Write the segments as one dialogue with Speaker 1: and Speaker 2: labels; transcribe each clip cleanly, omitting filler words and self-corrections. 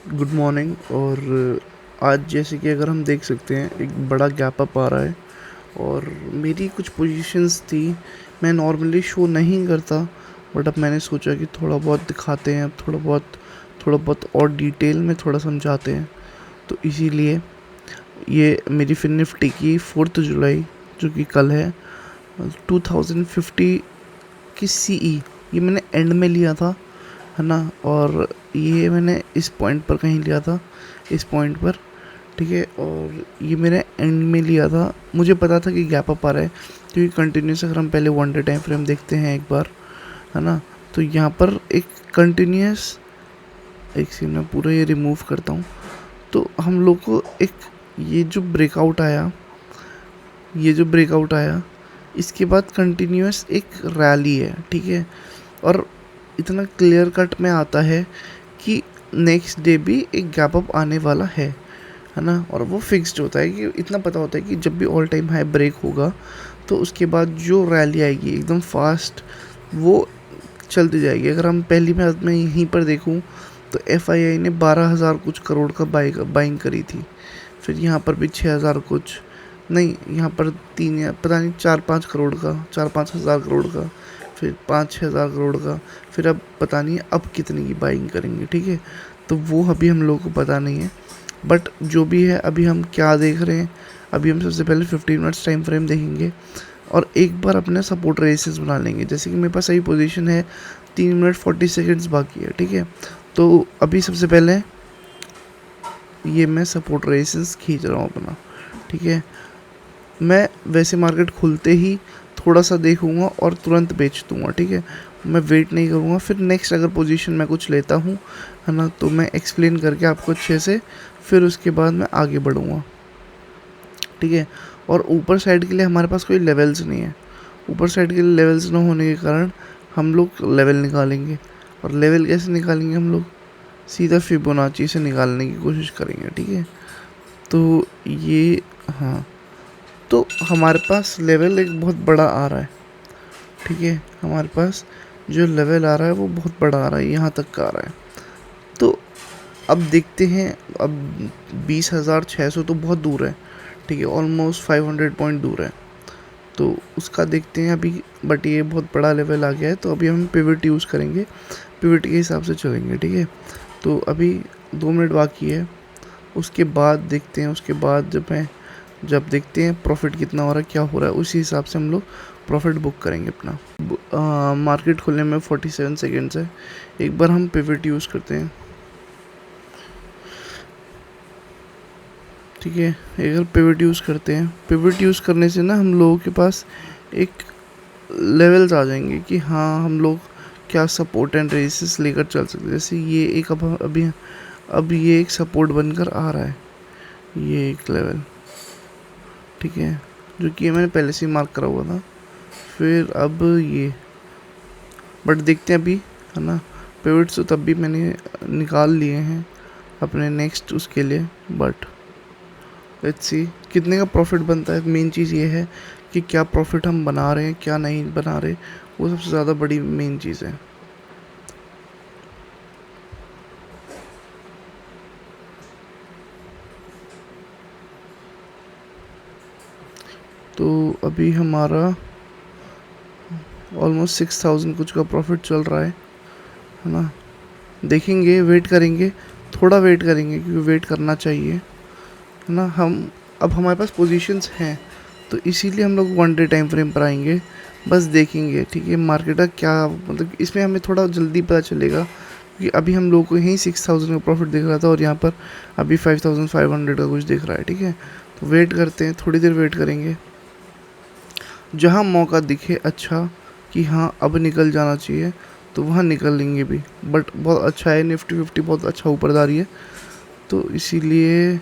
Speaker 1: Good morning. और आज जैसे कि अगर हम देख सकते हैं एक बड़ा गैप अप आ रहा है। और मेरी कुछ पोजीशंस थी, मैं नॉर्मली शो नहीं करता, बट अब मैंने सोचा कि थोड़ा बहुत दिखाते हैं, अब थोड़ा बहुत और डिटेल में थोड़ा समझाते हैं। तो इसीलिए ये मेरी फिन निफ्टी की 4 जुलाई, जो कि कल है, 2050 की सीई, ये मैंने एंड में लिया था, है ना। और ये मैंने इस पॉइंट पर कहीं लिया था, इस पॉइंट पर, ठीक है। और ये मैंने एंड में लिया था, मुझे पता था कि गैप अप आ रहा है, क्योंकि कंटिन्यूस अगर हम पहले 1 डे टाइम फ्रेम देखते हैं एक बार, है ना, तो यहाँ पर एक कंटिन्यूस, एक सीन में पूरा ये रिमूव करता हूँ, तो हम लोग को एक ये जो ब्रेकआउट आया, ये जो ब्रेकआउट आया, इसके बाद कंटिन्यूस एक रैली है, ठीक है। और इतना क्लियर कट में आता है कि नेक्स्ट डे भी एक गैप अप आने वाला है ना। और वो फिक्स्ड होता है, कि इतना पता होता है कि जब भी ऑल टाइम हाई ब्रेक होगा तो उसके बाद जो रैली आएगी एकदम फास्ट, वो चलती जाएगी। अगर हम पहली बार में यहीं पर देखूं तो एफआईआई ने 12,000 कुछ करोड़ का बाइंग करी थी। फिर यहाँ पर भी 6,000 कुछ, नहीं, यहाँ पर तीन या पता नहीं 4-5 करोड़ का, 4-5 हज़ार करोड़ का, फिर 5-6 हज़ार करोड़ का। फिर अब पता नहीं अब कितने की बाइंग करेंगे, ठीक है। तो वो अभी हम लोगों को पता नहीं है, बट जो भी है अभी हम क्या देख रहे हैं, अभी हम सबसे पहले 15 मिनट्स टाइम फ्रेम देखेंगे और एक बार अपने सपोर्ट रेसिस बना लेंगे। जैसे कि मेरे पास सही पोजीशन है, 3 मिनट 40 सेकेंड्स बाकी है, ठीक है। तो अभी सबसे पहले ये मैं सपोर्ट रेसिस खींच रहा हूँ अपना, ठीक है। मैं वैसे मार्केट खुलते ही थोड़ा सा देखूंगा और तुरंत बेच दूंगा, ठीक है। मैं वेट नहीं करूँगा, फिर नेक्स्ट अगर पोजीशन मैं कुछ लेता हूँ, है ना, तो मैं एक्सप्लेन करके आपको अच्छे से, फिर उसके बाद मैं आगे बढ़ूँगा, ठीक है। और ऊपर साइड के लिए हमारे पास कोई लेवल्स नहीं है, ऊपर साइड के लिए लेवल्स ना होने के कारण हम लोग लेवल निकालेंगे। और लेवल कैसे निकालेंगे, हम लोग सीधा फिबोनाची से निकालने की कोशिश करेंगे, ठीक है। तो ये, हाँ, तो हमारे पास लेवल एक बहुत बड़ा आ रहा है, ठीक है। हमारे पास जो लेवल आ रहा है वो बहुत बड़ा आ रहा है, यहाँ तक का आ रहा है। तो अब देखते हैं, अब 20,600 तो बहुत दूर है, ठीक है, ऑलमोस्ट 500 पॉइंट दूर है। तो उसका देखते हैं अभी, बट ये बहुत बड़ा लेवल आ गया है, तो अभी हम पिवट यूज़ करेंगे, पिवट के हिसाब से चलेंगे, ठीक है। तो अभी 2 मिनट बाकी है, उसके बाद देखते हैं, उसके बाद जब देखते हैं प्रॉफिट कितना हो रहा है, क्या हो रहा है, उसी हिसाब से हम लोग प्रॉफिट बुक करेंगे अपना। मार्केट खुलने में 47 सेकेंड्स है, एक बार हम पिवट यूज़ करते हैं, ठीक है। अगर पिवट यूज़ करते हैं, पिवट यूज़ करने से ना हम लोगों के पास एक लेवल्स आ जाएंगे कि हाँ हम लोग क्या सपोर्ट एंड रेसिस लेकर चल सकते हैं। जैसे ये एक अब ये एक सपोर्ट बनकर आ रहा है, ये एक लेवल, ठीक है, जो कि मैंने पहले से ही मार्क करा हुआ था। फिर अब ये, बट देखते हैं अभी, है ना। पिवट्स तो तब भी मैंने निकाल लिए हैं अपने नेक्स्ट उसके लिए, बट लेट्स सी कितने का प्रॉफिट बनता है। मेन चीज़ ये है कि क्या प्रॉफिट हम बना रहे हैं, क्या नहीं बना रहे, वो सबसे ज़्यादा बड़ी मेन चीज़ है। तो अभी हमारा ऑलमोस्ट 6,000 कुछ का प्रॉफिट चल रहा है ना। देखेंगे, वेट करेंगे, थोड़ा वेट करेंगे, क्योंकि वेट करना चाहिए, है ना। हम अब हमारे पास पोजीशंस हैं, तो इसीलिए हम लोग 1 डे टाइम फ्रेम पर आएंगे, बस देखेंगे, ठीक है, मार्केट का क्या, मतलब इसमें हमें थोड़ा जल्दी पता चलेगा, क्योंकि अभी हम लोग को यहीं 6,000 का प्रॉफिट दिख रहा था और यहाँ पर अभी 5,500 का कुछ दिख रहा है, ठीक है। तो वेट करते हैं, थोड़ी देर वेट करेंगे, जहाँ मौका दिखे अच्छा कि हाँ अब निकल जाना चाहिए, तो वहाँ निकल लेंगे भी। बट बहुत अच्छा है, निफ्टी 50 बहुत अच्छा ऊपर जा रही है, तो इसीलिए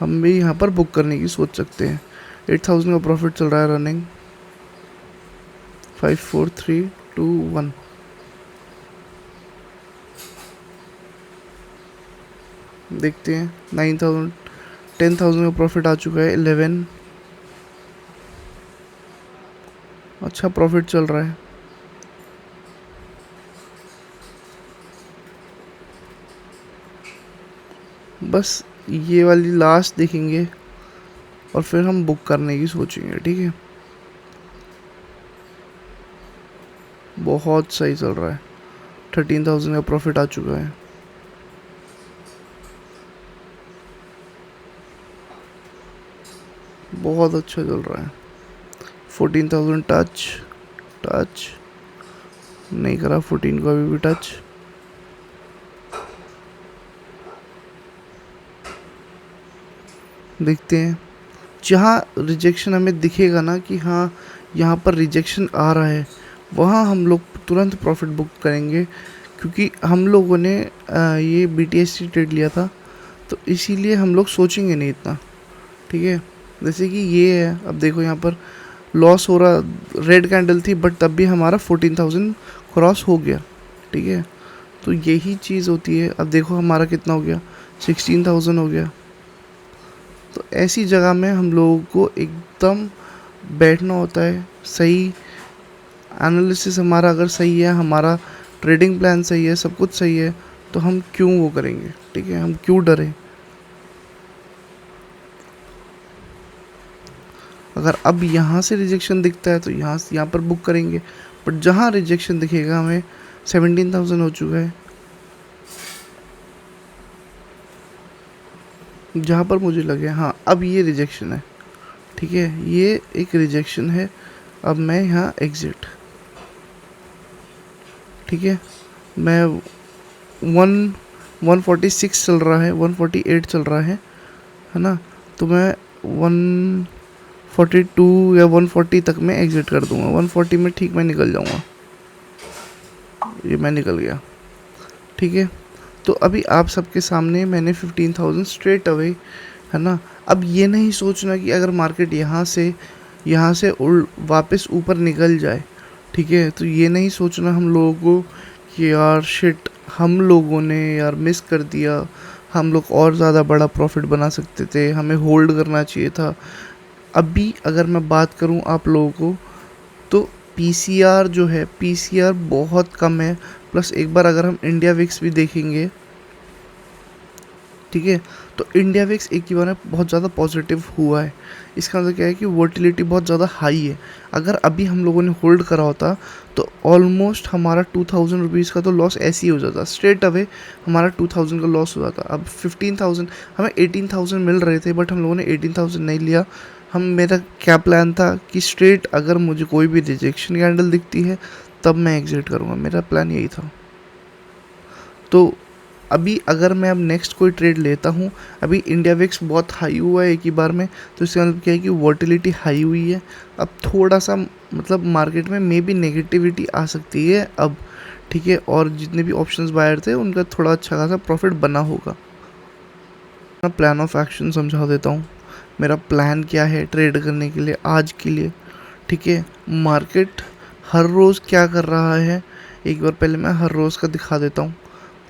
Speaker 1: हम भी यहाँ पर बुक करने की सोच सकते हैं। 8,000 का प्रॉफिट चल रहा है रनिंग, 5 4 3 2 1। देखते हैं 9,000, 10,000 का प्रॉफिट आ चुका है, 11, अच्छा प्रॉफिट चल रहा है। बस ये वाली लास्ट देखेंगे और फिर हम बुक करने की सोचेंगे, ठीक है। बहुत सही चल रहा है, 13,000 का प्रॉफिट आ चुका है। बहुत अच्छा चल रहा है। 14,000 टच, टच नहीं करा 14 को अभी भी टच। देखते हैं, जहाँ रिजेक्शन हमें दिखेगा ना कि हाँ यहाँ पर रिजेक्शन आ रहा है, वहाँ हम लोग तुरंत प्रॉफिट बुक करेंगे, क्योंकि हम लोगों ने ये BTC ट्रेड लिया था, तो इसीलिए हम लोग सोचेंगे नहीं इतना, ठीक है। जैसे कि ये है, अब देखो यहाँ पर लॉस हो रहा, रेड कैंडल थी बट तब भी हमारा 14,000 क्रॉस हो गया, ठीक है। तो यही चीज़ होती है। अब देखो हमारा कितना हो गया, 16,000 हो गया। तो ऐसी जगह में हम लोगों को एकदम बैठना होता है। सही एनालिसिस हमारा अगर सही है, हमारा ट्रेडिंग प्लान सही है, सब कुछ सही है, तो हम क्यों वो करेंगे, ठीक है, हम क्यों डरें। अगर अब यहाँ से रिजेक्शन दिखता है तो यहाँ पर बुक करेंगे, बट जहाँ रिजेक्शन दिखेगा हमें 17,000 हो चुका है, जहाँ पर मुझे लगे हाँ अब ये रिजेक्शन है, ठीक है, ये एक रिजेक्शन है, अब मैं यहाँ एग्ज़िट, ठीक है। मैं 146 चल रहा है, 148 चल रहा है ना, तो मैं 142 या 140 तक मैं एग्ज़िट कर दूंगा। 140 में ठीक मैं निकल जाऊंगा, ये मैं निकल गया, ठीक है। तो अभी आप सबके सामने मैंने 15,000 स्ट्रेट अवे, है ना। अब ये नहीं सोचना कि अगर मार्केट यहाँ से वापस ऊपर निकल जाए, ठीक है, तो ये नहीं सोचना हम लोगों को कि यार शिट हम लोगों ने यार मिस कर दिया, हम लोग और ज़्यादा बड़ा प्रॉफिट बना सकते थे, हमें होल्ड करना चाहिए था। अभी अगर मैं बात करूं आप लोगों को, तो पीसीआर जो है, पीसीआर बहुत कम है। प्लस एक बार अगर हम इंडिया विक्स भी देखेंगे, ठीक है, तो इंडिया विक्स एक ही बार में बहुत ज़्यादा पॉजिटिव हुआ है। इसका मतलब क्या है कि वोटिलिटी बहुत ज़्यादा हाई है। अगर अभी हम लोगों ने होल्ड करा होता तो ऑलमोस्ट हमारा 2,000 रुपीज़ का तो लॉस ऐसे ही हो जाता, स्ट्रेट अवे हमारा 2,000 का लॉस हो जाता। अब 15,000, हमें 18,000 मिल रहे थे बट हम लोगों ने 18,000 नहीं लिया। मेरा क्या प्लान था कि स्ट्रेट अगर मुझे कोई भी रिजेक्शन कैंडल दिखती है तब मैं एग्ज़िट करूँगा, मेरा प्लान यही था। तो अभी अगर मैं अब नेक्स्ट कोई ट्रेड लेता हूँ, अभी इंडिया विक्स बहुत हाई हुआ है एक ही बार में, तो इसका मतलब क्या है कि वोटिलिटी हाई हुई है। अब थोड़ा सा मतलब मार्केट में मे बी नेगेटिविटी आ सकती है अब, ठीक है, और जितने भी ऑप्शंस बायर थे उनका थोड़ा अच्छा खासा प्रॉफिट बना होगा। मैं प्लान ऑफ एक्शन समझा देता हूँ, मेरा प्लान क्या है ट्रेड करने के लिए आज के लिए, ठीक है। मार्केट हर रोज़ क्या कर रहा है, एक बार पहले मैं हर रोज़ का दिखा देता हूँ।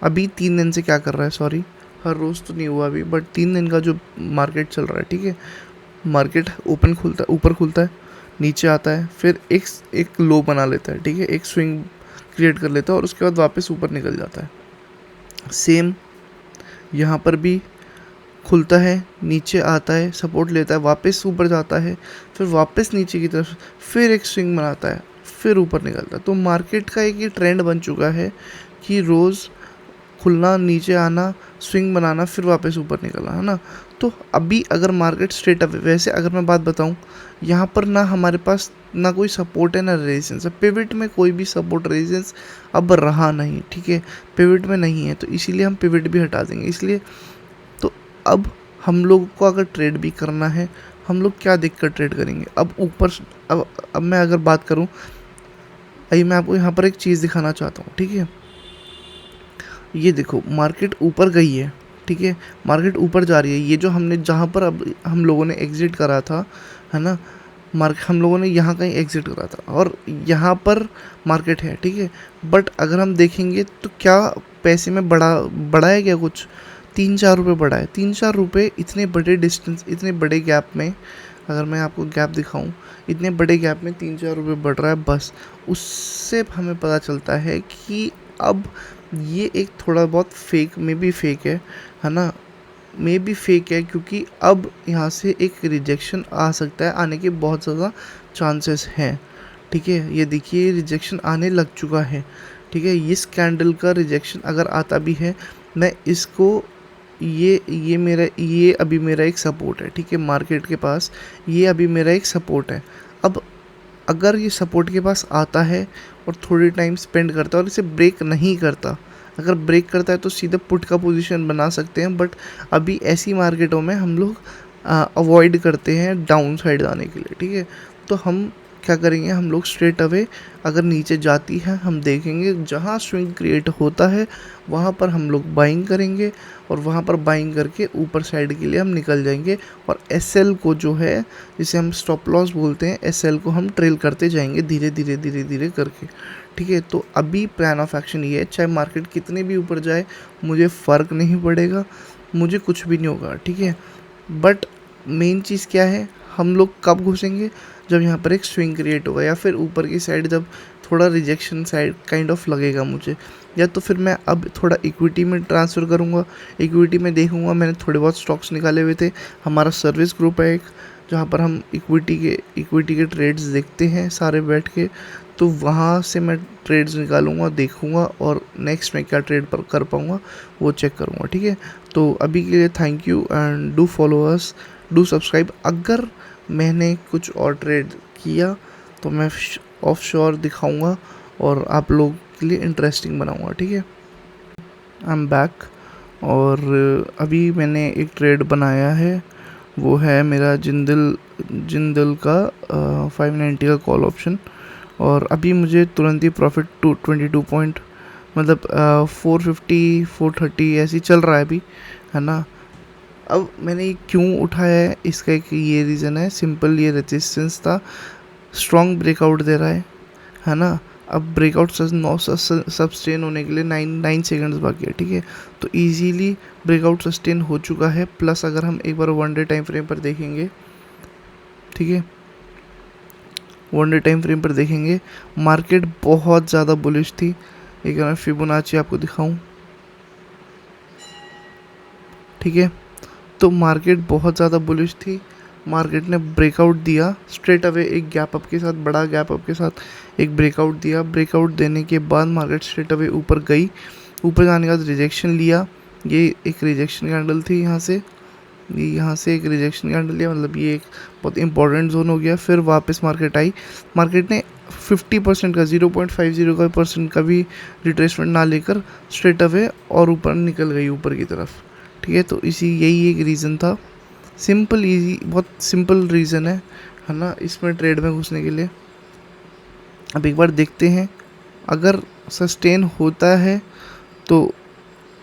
Speaker 1: अभी 3 दिन से क्या कर रहा है, सॉरी हर रोज़ तो नहीं हुआ अभी, बट 3 दिन का जो मार्केट चल रहा है, ठीक है। मार्केट ओपन खुलता है, ऊपर खुलता है, नीचे आता है, फिर एक लो बना लेता है, ठीक है, एक स्विंग क्रिएट कर लेता है और उसके बाद वापस ऊपर निकल जाता है। सेम यहाँ पर भी खुलता है, नीचे आता है, सपोर्ट लेता है, वापस ऊपर जाता है, फिर वापस नीचे की तरफ, फिर एक स्विंग बनाता है, फिर ऊपर निकलता है। तो मार्केट का एक ये ट्रेंड बन चुका है कि रोज़ खुलना, नीचे आना, स्विंग बनाना, फिर वापस ऊपर निकलना, है ना। तो अभी अगर मार्केट स्ट्रेट अवे, वैसे अगर मैं बात बताऊं, यहाँ पर ना हमारे पास ना कोई सपोर्ट है ना रेजिस्टेंस है। पिवट में कोई भी सपोर्ट रेजिस्टेंस अब रहा नहीं, ठीक है, पिवट में नहीं है, तो इसीलिए हम पिवट भी हटा देंगे। इसलिए तो अब हम लोग को अगर ट्रेड भी करना है, हम लोग क्या देखकर ट्रेड करेंगे। अब ऊपर, अब मैं अगर बात करूं, आइए मैं आपको यहाँ पर एक चीज़ दिखाना चाहता हूँ, ठीक है। ये देखो मार्केट ऊपर गई है, ठीक है, मार्केट ऊपर जा रही है। ये जो हमने जहाँ पर अब हम लोगों ने एग्ज़िट करा था, है ना, हम लोगों ने यहाँ कहीं एग्ज़िट करा था और यहाँ पर मार्केट है, ठीक है। बट अगर हम देखेंगे तो क्या पैसे में बढ़ा है क्या कुछ, 3-4 रुपये बढ़ा है। 3-4 रुपये इतने बड़े डिस्टेंस, इतने बड़े गैप में, अगर मैं आपको गैप दिखाऊं, इतने बड़े गैप में 3-4 रुपये बढ़ रहा है, बस उससे हमें पता चलता है कि अब ये एक थोड़ा बहुत फेक में भी फेक है ना। मे बी फेक है, क्योंकि अब यहाँ से एक रिजेक्शन आ सकता है, आने के बहुत ज़्यादा चांसेस हैं। ठीक है, ये देखिए रिजेक्शन आने लग चुका है। ठीक है, इस कैंडल का रिजेक्शन अगर आता भी है, मैं इसको ये अभी मेरा एक सपोर्ट है। ठीक है, मार्केट के पास ये अभी मेरा एक सपोर्ट है। अब अगर ये सपोर्ट के पास आता है और थोड़ी टाइम स्पेंड करता है और इसे ब्रेक नहीं करता, अगर ब्रेक करता है तो सीधे पुट का पोजीशन बना सकते हैं, बट अभी ऐसी मार्केटों में हम लोग अवॉइड करते हैं डाउन साइड जाने के लिए। ठीक है, तो हम क्या करेंगे, हम लोग स्ट्रेट अवे अगर नीचे जाती है हम देखेंगे, जहाँ स्विंग क्रिएट होता है वहाँ पर हम लोग बाइंग करेंगे और वहाँ पर बाइंग करके ऊपर साइड के लिए हम निकल जाएंगे, और एसएल को जो है, जिसे हम स्टॉप लॉस बोलते हैं, एसएल को हम ट्रेल करते जाएंगे धीरे धीरे धीरे धीरे करके। ठीक है, तो अभी प्लान ऑफ एक्शन ये है, चाहे मार्केट कितने भी ऊपर जाए मुझे फ़र्क नहीं पड़ेगा, मुझे कुछ भी नहीं होगा। ठीक है, बट मेन चीज़ क्या है, हम लोग कब घुसेंगे, जब यहाँ पर एक स्विंग क्रिएट होगा, या फिर ऊपर की साइड जब थोड़ा रिजेक्शन साइड काइंड ऑफ लगेगा मुझे, या तो फिर मैं अब थोड़ा इक्विटी में ट्रांसफ़र करूँगा। इक्विटी में देखूँगा, मैंने थोड़े बहुत स्टॉक्स निकाले हुए थे, हमारा सर्विस ग्रुप है एक, जहाँ पर हम इक्विटी के ट्रेड्स देखते हैं सारे बैठ के, तो वहाँ से मैं ट्रेड्स निकालूंगा, देखूंगा, और नेक्स्ट मैं क्या ट्रेड पर कर पाऊँगा वो चेक करूँगा। ठीक है, तो अभी के लिए thank you and do follow us, do subscribe. अगर मैंने कुछ और ट्रेड किया तो मैं ऑफ श्योर दिखाऊंगा और आप लोग के लिए इंटरेस्टिंग बनाऊंगा। ठीक है, आई एम बैक, और अभी मैंने एक ट्रेड बनाया है, वो है मेरा जिंदल का 590 का कॉल ऑप्शन, और अभी मुझे तुरंत ही प्रॉफिट 22 पॉइंट, मतलब 450 430 ऐसे ही चल रहा है अभी, है ना। अब मैंने ये क्यों उठाया है, इसका एक ये रीज़न है सिंपल, ये रेजिस्टेंस था, स्ट्रॉन्ग ब्रेकआउट दे रहा है ना। अब ब्रेकआउट सस्टेन होने के लिए 9 सेकंड्स बाकी है। ठीक है, तो इजीली ब्रेकआउट सस्टेन हो चुका है। प्लस अगर हम एक बार 1 डे टाइम फ्रेम पर देखेंगे, ठीक है, 1 डे टाइम फ्रेम पर देखेंगे, मार्केट बहुत ज़्यादा बुलिश थी। एक मैं फिबोनाची आपको दिखाऊं, ठीक है, तो मार्केट बहुत ज़्यादा बुलिश थी, मार्केट ने ब्रेकआउट दिया स्ट्रेट अवे, एक गैप अप के साथ, बड़ा गैप अप के साथ एक ब्रेकआउट दिया। ब्रेकआउट देने के बाद मार्केट स्ट्रेट अवे ऊपर गई, ऊपर जाने के बाद रिजेक्शन लिया, ये एक रिजेक्शन कैंडल थी, यहाँ से एक रिजेक्शन कैंडल लिया, मतलब ये एक बहुत इंपॉर्टेंट जोन हो गया। फिर वापस मार्केट आई, मार्केट ने 50% का 0.50% का भी रिट्रेसमेंट ना लेकर स्ट्रेट अवे और ऊपर निकल गई ऊपर की तरफ। ठीक है, तो यही एक रीज़न था, सिंपल इजी, बहुत सिंपल रीज़न है ना, इसमें ट्रेड में घुसने के लिए। अब एक बार देखते हैं, अगर सस्टेन होता है तो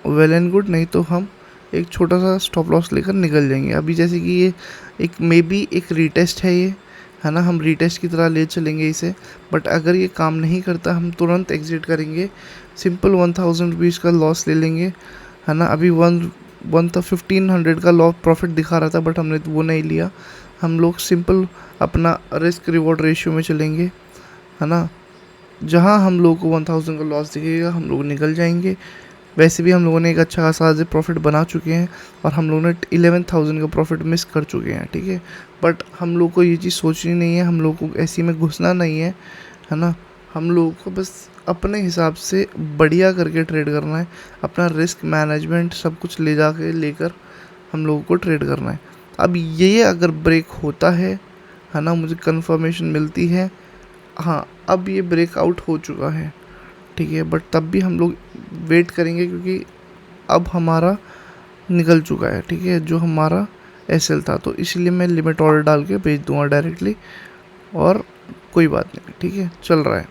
Speaker 1: वेल एंड गुड, नहीं तो हम एक छोटा सा स्टॉप लॉस लेकर निकल जाएंगे। अभी जैसे कि ये एक मे बी एक रीटेस्ट है, ये है ना, हम रीटेस्ट की तरह ले चलेंगे इसे, बट अगर ये काम नहीं करता हम तुरंत एग्जिट करेंगे, सिंपल 1000 रुपीज़ का लॉस ले लेंगे, है ना। अभी 1500 का लॉस प्रॉफिट दिखा रहा था, बट हमने वो नहीं लिया, हम लोग सिंपल अपना रिस्क रिवॉर्ड रेशियो में चलेंगे, है ना। जहाँ हम लोग को 1000 का लॉस दिखेगा हम लोग निकल जाएंगे। वैसे भी हम लोगों ने एक अच्छा खासा आज प्रॉफिट बना चुके हैं, और हम लोगों ने 11,000 का प्रॉफिट मिस कर चुके हैं। ठीक है, बट हम लोग को ये चीज़ सोचनी नहीं है, हम लोग को ऐसी में घुसना नहीं है ना। हम लोगों को बस अपने हिसाब से बढ़िया करके ट्रेड करना है, अपना रिस्क मैनेजमेंट सब कुछ लेकर हम लोगों को ट्रेड करना है। अब ये अगर ब्रेक होता है ना, मुझे कंफर्मेशन मिलती है, हाँ अब ये ब्रेकआउट हो चुका है, ठीक है, बट तब भी हम लोग वेट करेंगे, क्योंकि अब हमारा निकल चुका है, ठीक है, जो हमारा एसएल था, तो इसलिए मैं लिमिट ऑर्डर डाल के भेज दूंगा डायरेक्टली, और कोई बात नहीं, ठीक है, चल रहा है।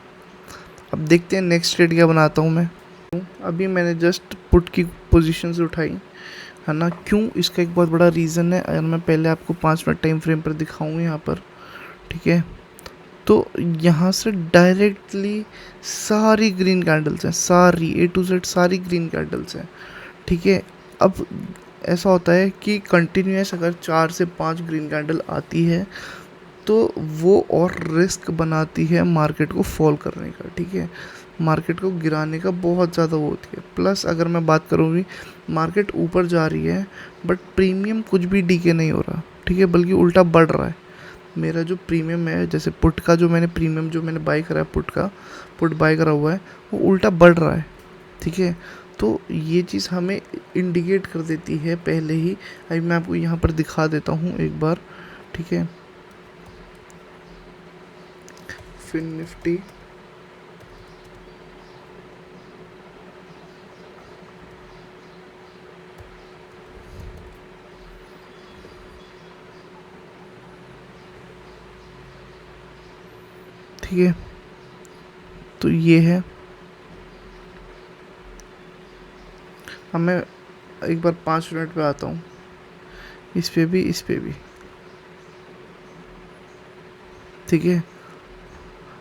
Speaker 1: अब देखते हैं नेक्स्ट ट्रेड क्या बनाता हूँ मैं। अभी मैंने जस्ट पुट की पोजीशंस उठाई, है ना, क्यों, इसका एक बहुत बड़ा रीज़न है। अगर मैं पहले आपको 5 मिनट टाइम फ्रेम पर दिखाऊँ यहाँ पर, ठीक है, तो यहाँ से डायरेक्टली सारी ग्रीन कैंडल्स हैं, सारी A to Z सारी ग्रीन कैंडल्स हैं, ठीक है। अब ऐसा होता है कि कंटिन्यूस अगर 4 से 5 ग्रीन कैंडल आती है तो वो और रिस्क बनाती है मार्केट को फॉल करने का, ठीक है। मार्केट को गिराने का बहुत ज़्यादा वो होती है। प्लस अगर मैं बात करूँ भी, मार्केट ऊपर जा रही है बट प्रीमियम कुछ भी डीके नहीं हो रहा, ठीक है, बल्कि उल्टा बढ़ रहा है। मेरा जो प्रीमियम है, जैसे पुट का जो मैंने प्रीमियम जो मैंने बाई करा है, पुट बाई करा हुआ है, वो उल्टा बढ़ रहा है, ठीक है। तो ये चीज़ हमें इंडिकेट कर देती है पहले ही। अभी मैं आपको यहाँ पर दिखा देता हूँ एक बार, ठीक है। फिन निफ्टी, ठीक है, तो ये है। अब मैं एक बार 5 मिनट पे आता हूँ, इस पे भी, इस पे भी, ठीक है।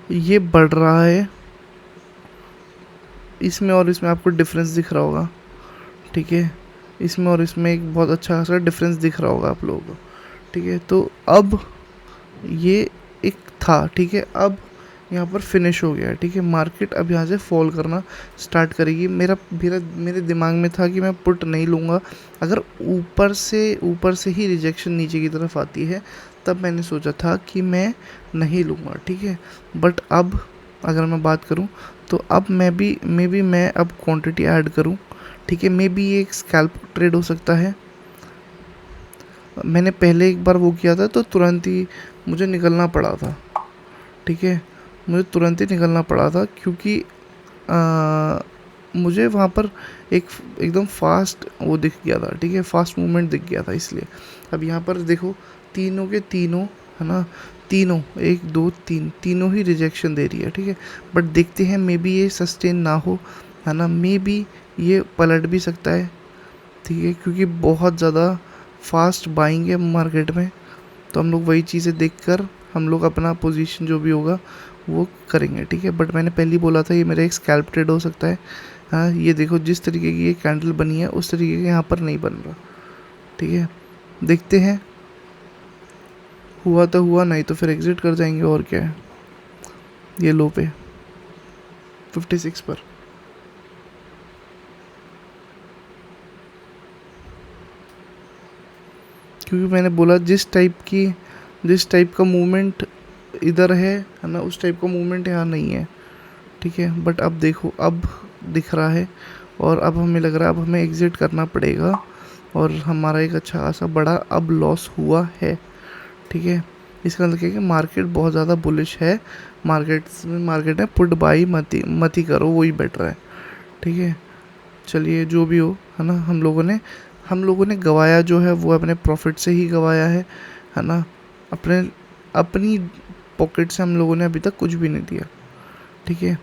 Speaker 1: ये बढ़ रहा है, इसमें और इसमें आपको डिफरेंस दिख रहा होगा, ठीक है। इसमें और इसमें एक बहुत अच्छा खासा डिफरेंस दिख रहा होगा आप लोगों को, ठीक है। तो अब ये एक था, ठीक है, अब यहाँ पर फिनिश हो गया, ठीक है। मार्केट अब यहाँ से फॉल करना स्टार्ट करेगी। मेरे दिमाग में था कि मैं पुट नहीं लूँगा, अगर ऊपर से ही रिजेक्शन नीचे की तरफ आती है तब मैंने सोचा था कि मैं नहीं लूँगा, ठीक है। बट अब अगर मैं बात करूँ तो अब मैं अब क्वांटिटी ऐड करूँ, ठीक है। मे बी ये एक स्कैल्प ट्रेड हो सकता है। मैंने पहले एक बार वो किया था तो तुरंत ही मुझे निकलना पड़ा था, ठीक है। मुझे तुरंत ही निकलना पड़ा था क्योंकि मुझे वहाँ पर एकदम फास्ट वो दिख गया था, ठीक है, फास्ट मूवमेंट दिख गया था, इसलिए। अब यहाँ पर देखो, तीनों के तीनों, है ना, तीनों 1 2 3 तीनों ही रिजेक्शन दे रही है, ठीक है। बट देखते हैं, मे बी ये सस्टेन ना हो, है ना, मे बी ये पलट भी सकता है, ठीक है, क्योंकि बहुत ज़्यादा फास्ट बाइंग है मार्केट में। तो हम लोग वही चीज़ें देखकर हम लोग अपना पोजीशन जो भी होगा वो करेंगे, ठीक है। बट मैंने पहले ही बोला था ये मेरा एक स्कैल्प ट्रेड हो सकता है। हाँ, ये देखो, जिस तरीके की ये कैंडल बनी है उस तरीके के यहाँ पर नहीं बन रहा, ठीक है। देखते हैं, हुआ तो हुआ, नहीं तो फिर एग्जिट कर जाएंगे, और क्या है। ये लो पे 56 पर, क्योंकि मैंने बोला जिस टाइप का मूवमेंट इधर है ना, उस टाइप का मूवमेंट यहाँ नहीं है, ठीक है। बट अब देखो, अब दिख रहा है और अब हमें लग रहा है अब हमें एग्ज़िट करना पड़ेगा, और हमारा एक अच्छा खासा बड़ा अब लॉस हुआ है, ठीक है। इसका मतलब है कि मार्केट बहुत ज़्यादा बुलिश है। मार्केट में पुट बाई मत ही करो, वही बेटर है, ठीक है। चलिए, जो भी हो, है ना, हम लोगों ने गवाया जो है वो अपने प्रॉफिट से ही गवाया है ना। अपनी पॉकेट से हम लोगों ने अभी तक कुछ भी नहीं दिया, ठीक है।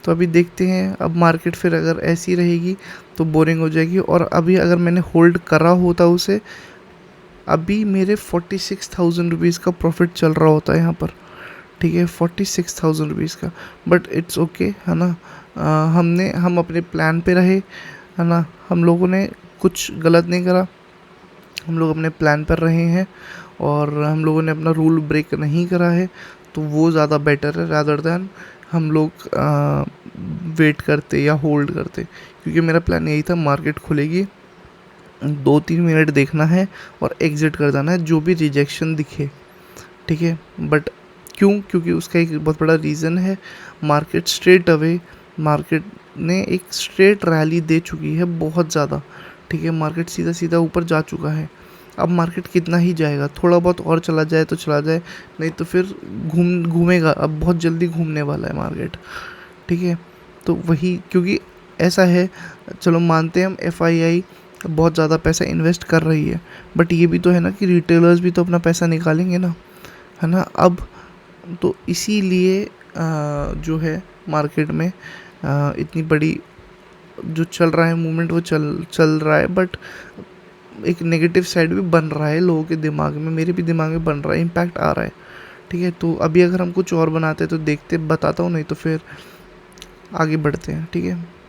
Speaker 1: तो अभी देखते हैं, अब मार्केट फिर अगर ऐसी रहेगी तो बोरिंग हो जाएगी। और अभी अगर मैंने होल्ड करा होता उसे, अभी मेरे 46,000 रुपीज़ का प्रॉफिट चल रहा होता है यहाँ पर, ठीक है, 46,000 रुपीज़ का। बट इट्स ओके, है ना। हम अपने प्लान पे रहे, है ना। हम लोगों ने कुछ गलत नहीं करा, हम लोग अपने प्लान पर रहे हैं और हम लोगों ने अपना रूल ब्रेक नहीं करा है, तो वो ज़्यादा बेटर है रादर दैन हम लोग वेट करते या होल्ड करते। क्योंकि मेरा प्लान यही था, मार्केट खुलेगी, 2-3 मिनट देखना है और एग्ज़िट कर जाना है जो भी रिजेक्शन दिखे, ठीक है। बट क्योंकि उसका एक बहुत बड़ा रीज़न है, मार्केट ने एक स्ट्रेट रैली दे चुकी है बहुत ज़्यादा, ठीक है। मार्केट सीधा सीधा ऊपर जा चुका है। अब मार्केट कितना ही जाएगा, थोड़ा बहुत और चला जाए तो चला जाए, नहीं तो फिर घूमेगा। अब बहुत जल्दी घूमने वाला है मार्केट, ठीक है। तो वही, क्योंकि ऐसा है, चलो मानते हैं हम, FII बहुत ज़्यादा पैसा इन्वेस्ट कर रही है, बट ये भी तो है ना कि रिटेलर्स भी तो अपना पैसा निकालेंगे ना, है ना। अब तो इसीलिए जो है मार्केट में इतनी बड़ी जो चल रहा है मूवमेंट, वो चल रहा है। बट एक नेगेटिव साइड भी बन रहा है लोगों के दिमाग में, मेरे भी दिमाग में बन रहा है, इम्पैक्ट आ रहा है, ठीक है। तो अभी अगर हम कुछ और बनाते हैं तो देखते, बताता हूँ, नहीं तो फिर आगे बढ़ते हैं, ठीक है।